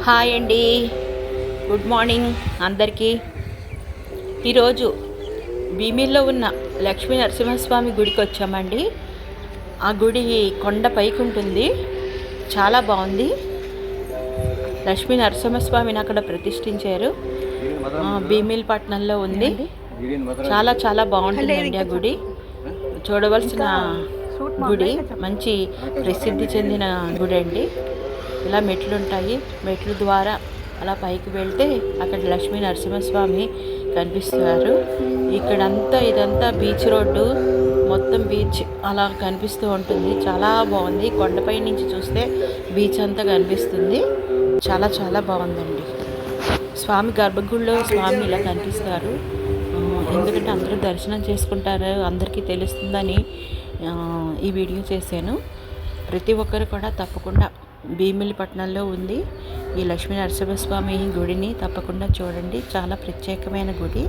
Hi అండి, good morning అందరికీ. ఈరోజు భీమిల్లో ఉన్న లక్ష్మీ నరసింహస్వామి గుడికి వచ్చామండి. ఆ గుడి కొండ పైకి ఉంటుంది, చాలా బాగుంది. లక్ష్మీ నరసింహస్వామిని అక్కడ ప్రతిష్ఠించారు. భీమిలిపట్నంలో ఉంది. చాలా చాలా బాగుంటుందండి ఆ గుడి, చూడవలసిన గుడి. మంచి ప్రసిద్ధి చెందిన గుడి అండి. ఇలా మెట్లు ఉంటాయి, మెట్ల ద్వారా అలా పైకి వెళ్తే అక్కడ లక్ష్మీ నరసింహస్వామి కనిపిస్తున్నారు. ఇదంతా బీచ్ రోడ్డు, మొత్తం బీచ్ అలా కనిపిస్తూ ఉంటుంది. చాలా బాగుంది. కొండపై నుంచి చూస్తే బీచ్ అంతా కనిపిస్తుంది. చాలా చాలా బాగుందండి. స్వామి గర్భగుడిలో స్వామి ఇలా కనిపిస్తారు. ఎందుకంటే అందరూ దర్శనం చేసుకుంటారు, అందరికీ తెలుస్తుందని ఈ వీడియో చేశాను. ప్రతి ఒక్కరు కూడా తప్పకుండా భీమిలిపట్నంలో ఉంది ఈ లక్ష్మీ నరసింహస్వామి గుడిని తప్పకుండా చూడండి. చాలా ప్రత్యేకమైన గుడి.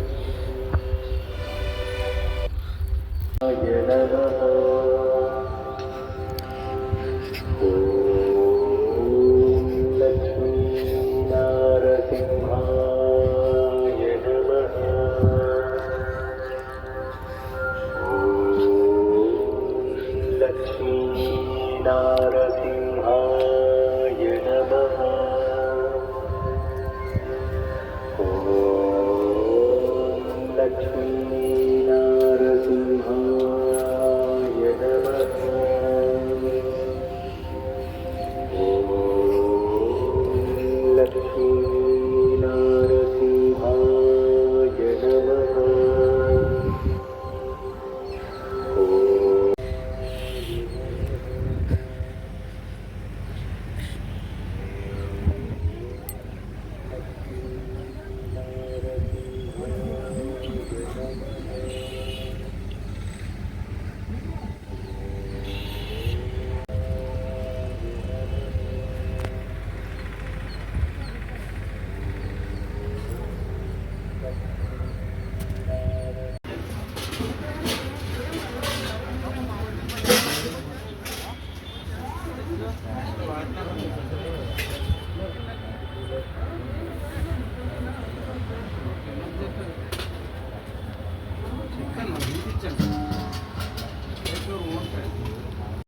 Lakshmi